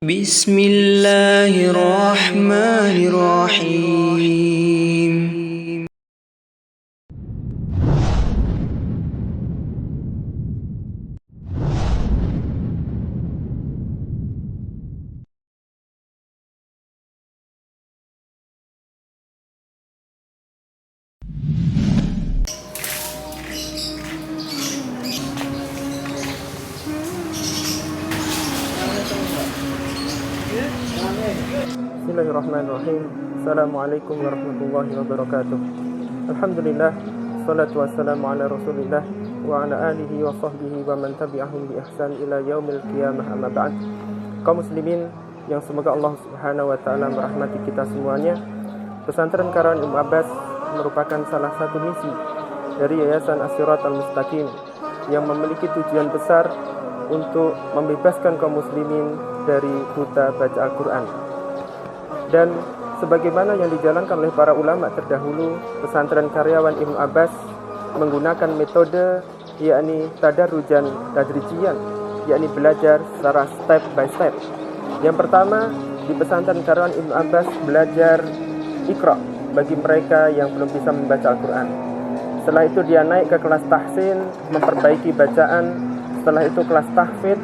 Bismillahirrahmanirrahim. Bismillahirrahmanirrahim. Assalamualaikum warahmatullahi wabarakatuh. Alhamdulillah, salatu wassalamu ala rasulillah wa ala alihi wa sahbihi wa man tabi'ahum bi ihsan ila yaumil qiyamah, amma ba'd. Kaum muslimin yang semoga Allah subhanahu wa ta'ala merahmati kita semuanya, Pesantren Karawan Ibnu Abbas merupakan salah satu misi dari Yayasan As-Siratal Mustaqim yang memiliki tujuan besar untuk membebaskan kaum muslimin dari buta baca Al-Quran. Dan sebagaimana yang dijalankan oleh para ulama terdahulu, Pesantren Karyawan Ibnu Abbas menggunakan metode yakni tadarrujan tadrijian, yakni belajar secara step by step. Yang pertama, di Pesantren Karyawan Ibnu Abbas belajar Iqra bagi mereka yang belum bisa membaca Al-Quran. Setelah itu dia naik ke kelas tahsin, memperbaiki bacaan. Setelah itu kelas tahfidz.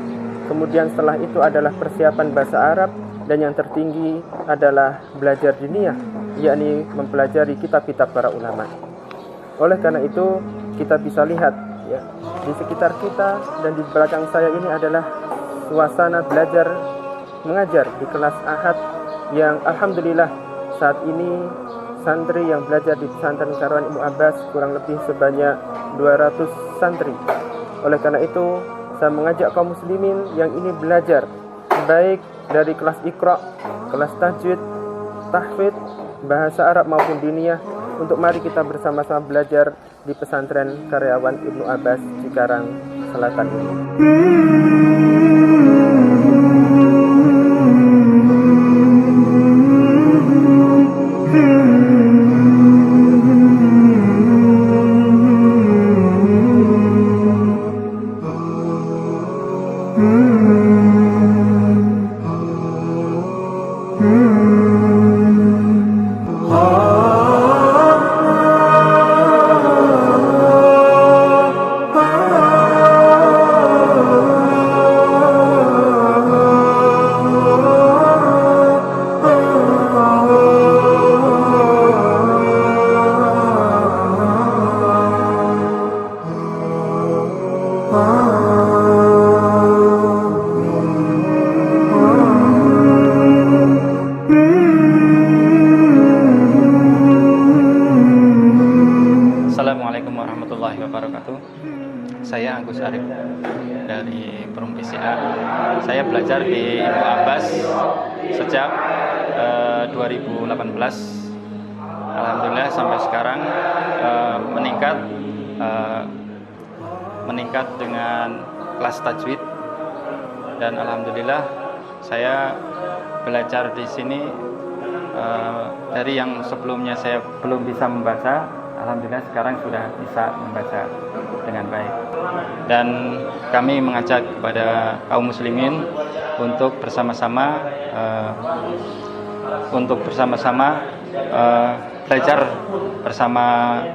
Kemudian setelah itu adalah persiapan bahasa Arab. Dan yang tertinggi adalah belajar diniyah, yakni mempelajari kitab-kitab para ulama. Oleh karena itu, kita bisa lihat ya, di sekitar kita dan di belakang saya ini adalah suasana belajar mengajar di kelas Ahad yang alhamdulillah saat ini santri yang belajar di Pesantren Karawan Ibnu Abbas kurang lebih sebanyak 200 santri. Oleh karena itu, saya mengajak kaum muslimin yang ini belajar baik dari kelas Iqra, kelas tajwid, tahfidz, bahasa Arab maupun diniyah, untuk mari kita bersama-sama belajar di Pesantren Karyawan Ibnu Abbas Cikarang Selatan ini. Assalamualaikum warahmatullahi wabarakatuh. Saya Agus Arif dari Perum PCA. Saya belajar di Ibnu Abbas sejak 2018. Alhamdulillah sampai sekarang meningkat dengan kelas tajwid, dan alhamdulillah saya belajar di sini dari yang sebelumnya saya belum bisa membaca. Alhamdulillah sekarang sudah bisa membaca dengan baik. Dan kami mengajak kepada kaum muslimin untuk bersama-sama belajar bersama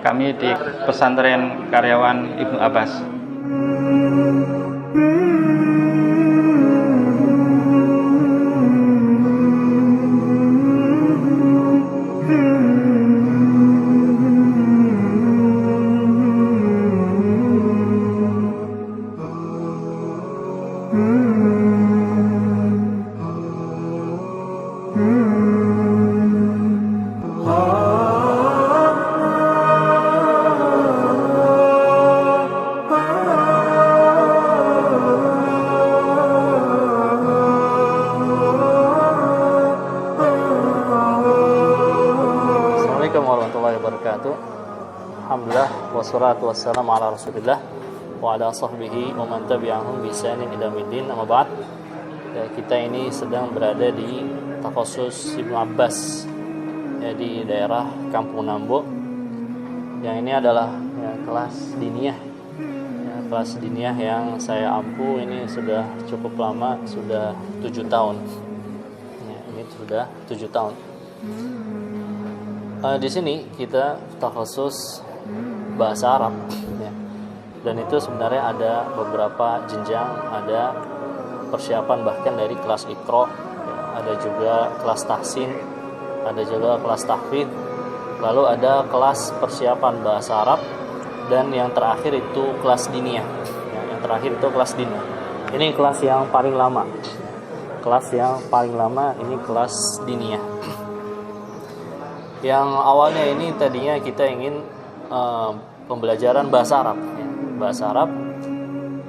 kami di Pesantren Karyawan Ibnu Abbas. Assalamualaikum warahmatullahi wabarakatuh. Alhamdulillah wassalatu wassalamu ala rasulillah wa ala sahbihi wa man tabi'ahum bi ihsanin ila yaumil amma ba'd. Kita ini sedang berada di Takhasus Ibnu Abbas ya, di daerah Kampung Nambo. Yang ini adalah ya, kelas diniyah. Kelas diniyah yang saya ampu ini sudah cukup lama, sudah 7 tahun. ini sudah 7 tahun. Di sini kita takhusus bahasa Arab, ya. Dan itu sebenarnya ada beberapa jenjang, ada persiapan bahkan dari kelas Iqra, ya. Ada juga kelas tahsin, ada juga kelas tahfidz, lalu ada kelas persiapan bahasa Arab, dan yang terakhir itu kelas diniyah. Ya, yang terakhir itu kelas diniyah. Ini kelas yang paling lama. Kelas yang paling lama ini kelas diniyah. Yang awalnya ini tadinya kita ingin pembelajaran bahasa Arab, ya. Bahasa Arab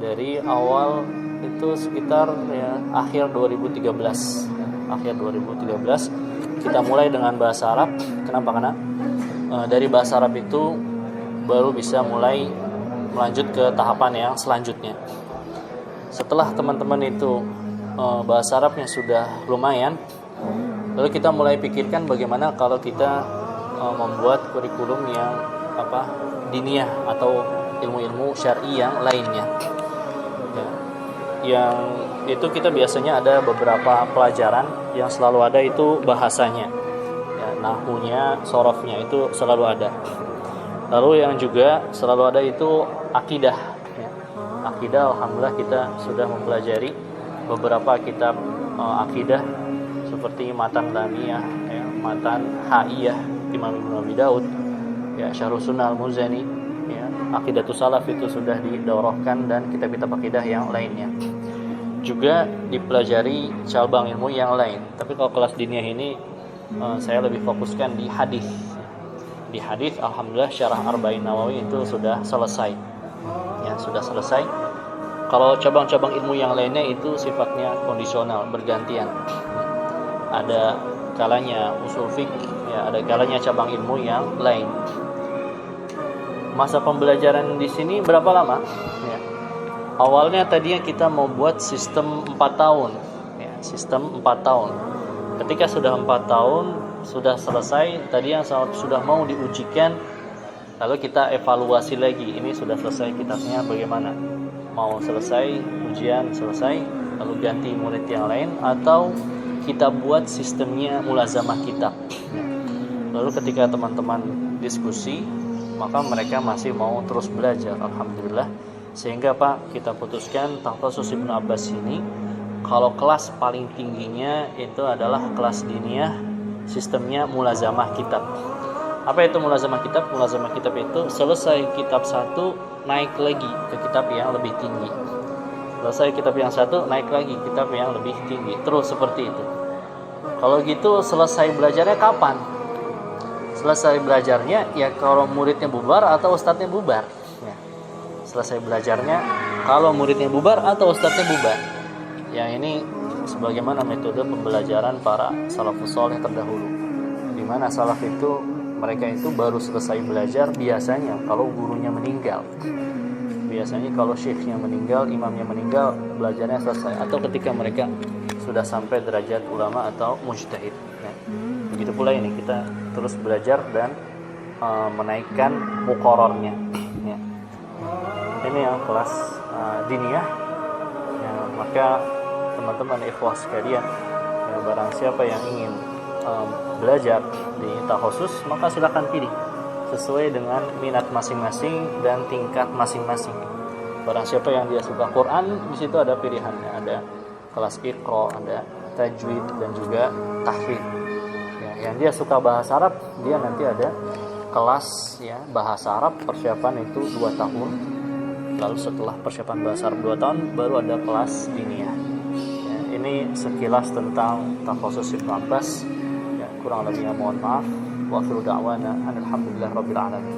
dari awal itu sekitar ya, akhir 2013. Akhir 2013 kita mulai dengan bahasa Arab. Kenapa? Karena dari bahasa Arab itu baru bisa mulai melanjut ke tahapan yang selanjutnya. Setelah teman-teman itu bahasa Arabnya sudah lumayan, lalu kita mulai pikirkan bagaimana kalau kita membuat kurikulum yang diniyah atau ilmu-ilmu syar'i yang lainnya. Ya. Yang itu kita biasanya ada beberapa pelajaran yang selalu ada itu bahasanya, ya, nahwunya, sorofnya itu selalu ada. Lalu yang juga selalu ada itu akidah, ya. Akidah, alhamdulillah kita sudah mempelajari beberapa kitab akidah seperti Matan Lamiyah, ya, Matan Ha'iyah Imam Ibnu Abi Daud, ya, Syarh Sunnah Al-Muzani, ya, Aqidatus Salaf itu sudah didaurahkan, dan kitab-kitab akidah yang lainnya. Juga dipelajari cabang ilmu yang lain. Tapi kalau kelas diniyah ini saya lebih fokuskan di hadis. Di hadis, alhamdulillah syarah Arba'in Nawawi itu sudah selesai. Ya, sudah selesai. Kalau cabang-cabang ilmu yang lainnya itu sifatnya kondisional, bergantian. Ada kalanya usul fiqh, ya, ada kalanya cabang ilmu yang lain. Masa pembelajaran di sini berapa lama? Ya. Awalnya tadinya kita mau buat sistem 4 tahun, ya, sistem 4 tahun. Ketika sudah 4 tahun sudah selesai, tadi yang sudah mau diujikan, lalu kita evaluasi lagi. Ini sudah selesai kitabnya bagaimana? Mau selesai ujian selesai, lalu ganti murid yang lain, atau kita buat sistemnya mulazamah kitab. Lalu ketika teman-teman diskusi, maka mereka masih mau terus belajar, alhamdulillah. Sehingga kita putuskan takhusus Ibnu Abbas ini, kalau kelas paling tingginya itu adalah kelas diniyah, sistemnya mulazamah kitab. Apa itu mulazamah kitab? Mulazamah kitab itu selesai kitab 1 naik lagi ke kitab yang lebih tinggi. Selesai kitab yang 1 naik lagi kitab yang lebih tinggi. Terus seperti itu. Kalau gitu selesai belajarnya kapan? Selesai belajarnya ya kalau muridnya bubar atau ustadznya bubar. Ya. Selesai belajarnya kalau muridnya bubar atau ustadznya bubar. Yang ini sebagaimana metode pembelajaran para salafus saleh terdahulu. Di mana salaf itu mereka itu baru selesai belajar biasanya kalau gurunya meninggal. Biasanya kalau syekhnya meninggal, imamnya meninggal, belajarnya selesai. Atau ketika mereka sudah sampai derajat ulama atau mujtahid. Ya. Begitu pula ini kita terus belajar dan menaikkan muqarrarnya. Ya. Ini yang kelas diniyah. Ya, maka teman-teman ikhwah sekalian, ya, barang siapa yang ingin belajar di takhusus, maka silakan pilih sesuai dengan minat masing-masing dan tingkat masing-masing. Barang siapa yang dia suka Quran, di situ ada pilihannya, ada kelas Iqra, ada tajwid dan juga tahfidz. Ya, yang dia suka bahasa Arab, dia nanti ada kelas ya bahasa Arab, persiapan itu 2 tahun. Lalu setelah persiapan bahasa Arab 2 tahun, baru ada kelas diniyah. Ya, ini sekilas tentang takhusus Ibnu Abbas. Kurang lebihnya mohon maaf. Wa akhiru da'wana alhamdulillah rabbil alamin.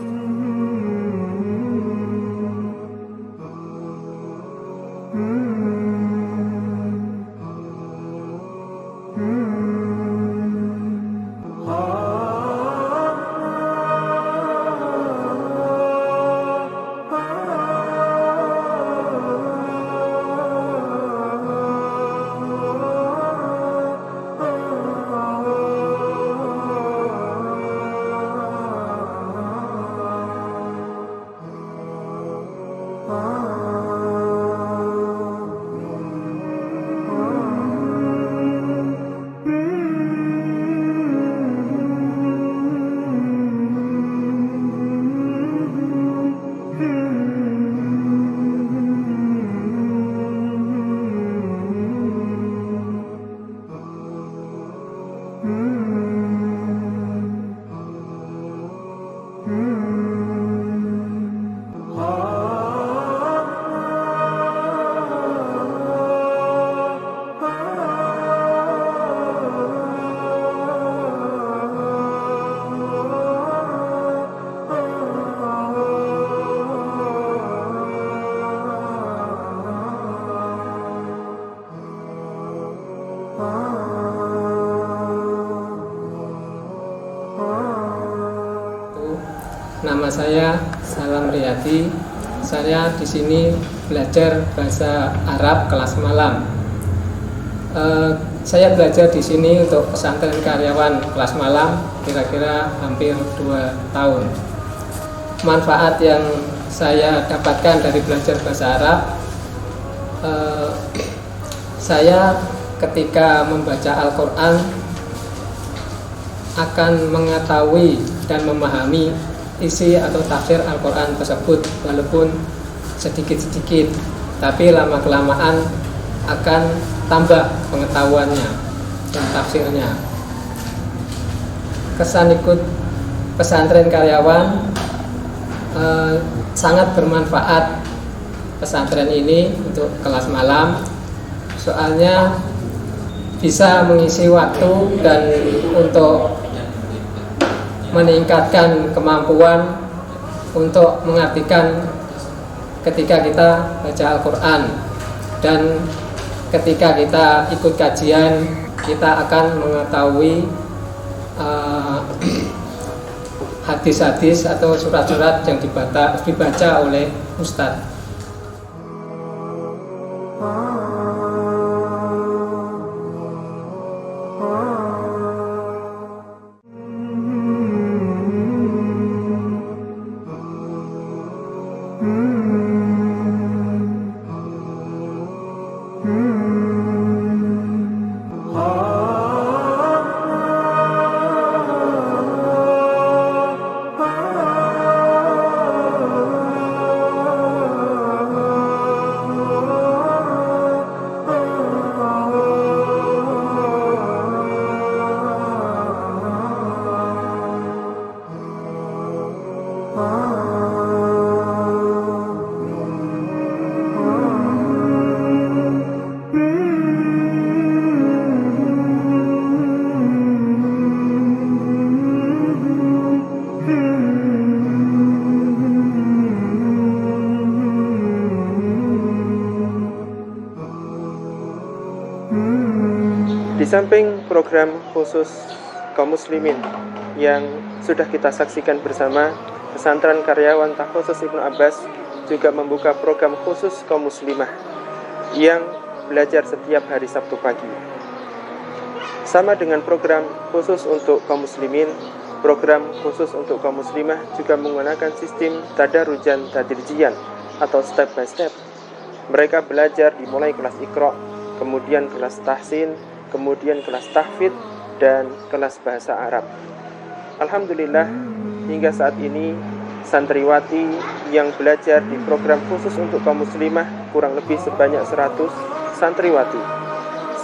Nama saya Salam Riyadi. Saya di sini belajar bahasa Arab kelas malam. Saya belajar di sini untuk pesantren karyawan kelas malam kira-kira hampir 2 tahun. Manfaat yang saya dapatkan dari belajar bahasa Arab, saya ketika membaca Al-Quran akan mengetahui dan memahami isi atau tafsir Al-Quran tersebut, walaupun sedikit-sedikit, tapi lama-kelamaan akan tambah pengetahuannya dan tafsirnya. Kesan ikut pesantren karyawan sangat bermanfaat pesantren ini untuk kelas malam, soalnya bisa mengisi waktu dan untuk meningkatkan kemampuan untuk mengartikan ketika kita baca Al-Quran, dan ketika kita ikut kajian kita akan mengetahui hadis-hadis atau surat-surat yang dibaca oleh Ustadz. Di samping program khusus kaum muslimin yang sudah kita saksikan bersama, pesantren karyawan Takhusus Ibnu Abbas juga membuka program khusus kaum muslimah yang belajar setiap hari Sabtu pagi. Sama dengan program khusus untuk kaum muslimin, program khusus untuk kaum muslimah juga menggunakan sistem tadarujan tadrijian atau step by step. Mereka belajar dimulai kelas Iqra, kemudian kelas tahsin, kemudian kelas tahfidz, dan kelas bahasa Arab. Alhamdulillah, hingga saat ini santriwati yang belajar di program khusus untuk kaum muslimah kurang lebih sebanyak 100 santriwati,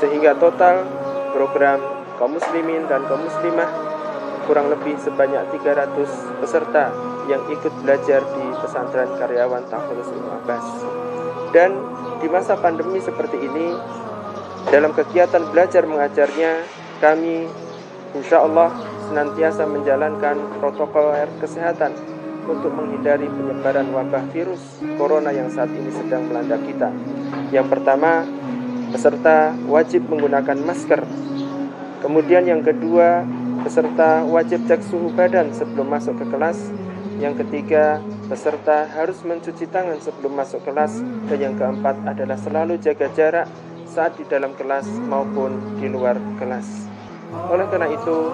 sehingga total program kaum muslimin dan kaum muslimah kurang lebih sebanyak 300 peserta yang ikut belajar di pesantren karyawan Takhusus Ibnu Abbas. Dan di masa pandemi seperti ini, dalam kegiatan belajar mengajarnya, kami insya Allah senantiasa menjalankan protokol kesehatan untuk menghindari penyebaran wabah virus corona yang saat ini sedang melanda kita. Yang pertama, peserta wajib menggunakan masker. Kemudian yang kedua, peserta wajib cek suhu badan sebelum masuk ke kelas. Yang ketiga, peserta harus mencuci tangan sebelum masuk kelas. Dan yang keempat adalah selalu jaga jarak saat di dalam kelas maupun di luar kelas. Oleh karena itu,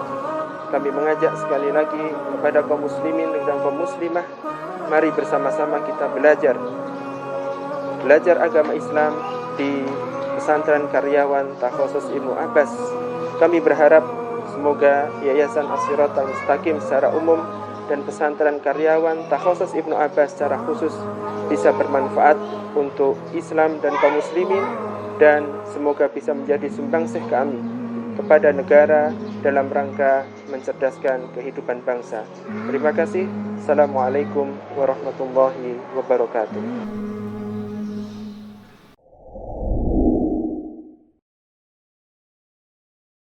kami mengajak sekali lagi kepada kaum muslimin dan kaum muslimah, mari bersama-sama kita belajar agama Islam di pesantren karyawan Takhusus Ibnu Abbas. Kami berharap semoga Yayasan As-Siratal Mustaqim secara umum dan pesantren karyawan Takhusus Ibnu Abbas secara khusus bisa bermanfaat untuk Islam dan kaum muslimin, dan semoga bisa menjadi sumbangsih kami kepada negara dalam rangka mencerdaskan kehidupan bangsa. Terima kasih. Assalamualaikum warahmatullahi wabarakatuh.